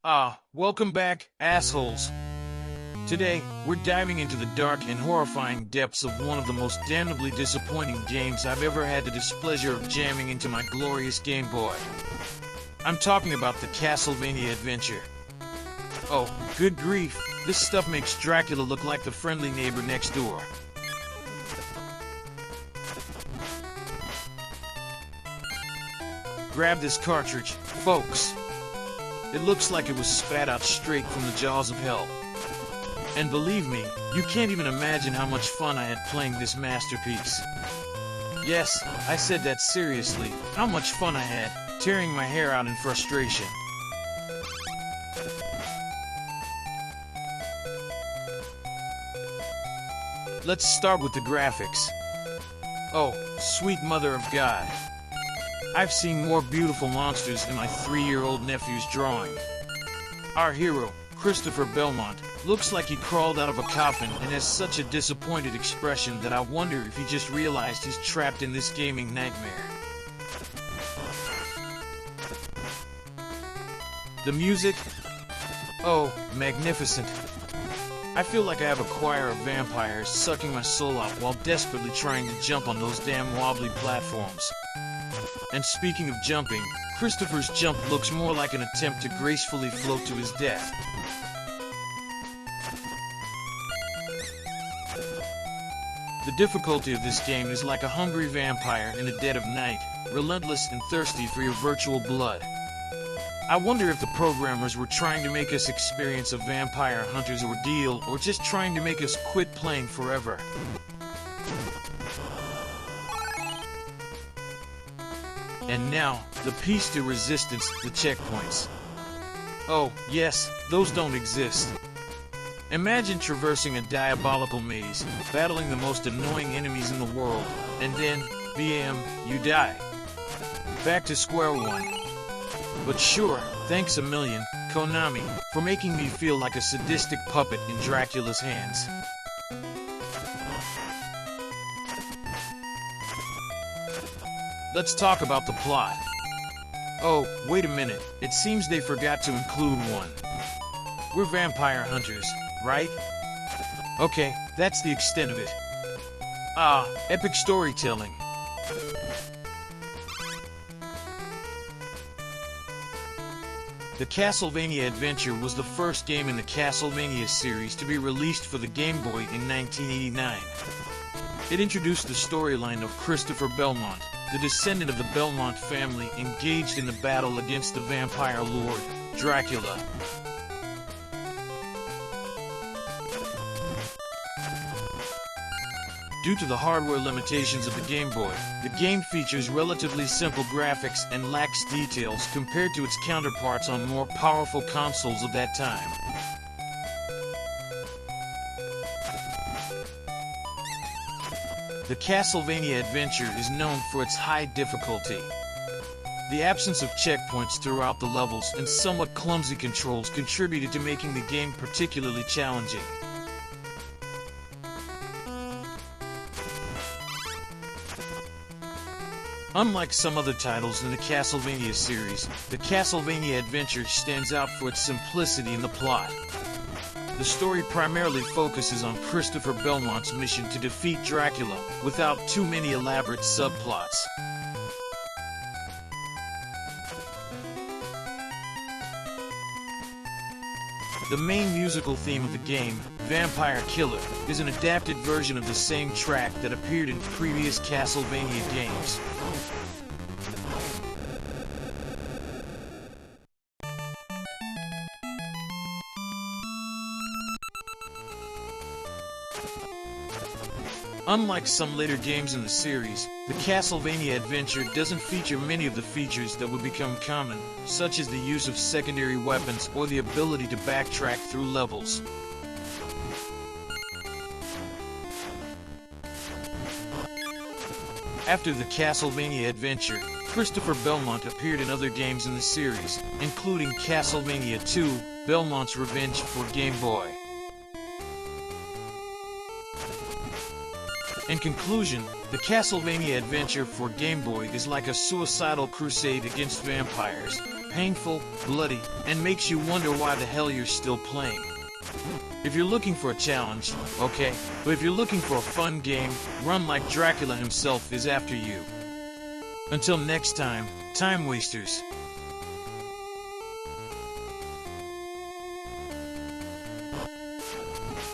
Welcome back, assholes. Today, we're diving into the dark and horrifying depths of one of the most damnably disappointing games I've ever had the displeasure of jamming into my glorious Game Boy. I'm talking about the Castlevania adventure. Oh, good grief, this stuff makes Dracula look like the friendly neighbor next door. Grab this cartridge, folks. It looks like it was spat out straight from the jaws of hell. And believe me, you can't even imagine how much fun I had playing this masterpiece. Yes, I said that seriously, how much fun I had, tearing my hair out in frustration. Let's start with the graphics. Oh, sweet mother of God. I've seen more beautiful monsters than my 3-year-old nephew's drawing. Our hero, Christopher Belmont, looks like he crawled out of a coffin and has such a disappointed expression that I wonder if he just realized he's trapped in this gaming nightmare. The music? Oh, magnificent. I feel like I have a choir of vampires sucking my soul out while desperately trying to jump on those damn wobbly platforms. And speaking of jumping, Christopher's jump looks more like an attempt to gracefully float to his death. The difficulty of this game is like a hungry vampire in the dead of night, relentless and thirsty for your virtual blood. I wonder if the programmers were trying to make us experience a vampire hunter's ordeal or just trying to make us quit playing forever. And now, the piece de resistance, the checkpoints. Oh, yes, those don't exist. Imagine traversing a diabolical maze, battling the most annoying enemies in the world, and then, bam, you die. Back to square one. But sure, thanks a million, Konami, for making me feel like a sadistic puppet in Dracula's hands. Let's talk about the plot. Oh, wait a minute, it seems they forgot to include one. We're vampire hunters, right? Okay, that's the extent of it. Epic storytelling. The Castlevania Adventure was the first game in the Castlevania series to be released for the Game Boy in 1989. It introduced the storyline of Christopher Belmont, the descendant of the Belmont family engaged in the battle against the vampire lord, Dracula. Due to the hardware limitations of the Game Boy, the game features relatively simple graphics and lacks details compared to its counterparts on more powerful consoles of that time. The Castlevania Adventure is known for its high difficulty. The absence of checkpoints throughout the levels and somewhat clumsy controls contributed to making the game particularly challenging. Unlike some other titles in the Castlevania series, the Castlevania Adventure stands out for its simplicity in the plot. The story primarily focuses on Christopher Belmont's mission to defeat Dracula, without too many elaborate subplots. The main musical theme of the game, Vampire Killer, is an adapted version of the same track that appeared in previous Castlevania games. Unlike some later games in the series, the Castlevania Adventure doesn't feature many of the features that would become common, such as the use of secondary weapons or the ability to backtrack through levels. After the Castlevania Adventure, Christopher Belmont appeared in other games in the series, including Castlevania 2, Belmont's Revenge for Game Boy. In conclusion, the Castlevania Adventure for Game Boy is like a suicidal crusade against vampires, painful, bloody, and makes you wonder why the hell you're still playing. If you're looking for a challenge, okay, but if you're looking for a fun game, Run Like Dracula himself is after you. Until next time, time wasters.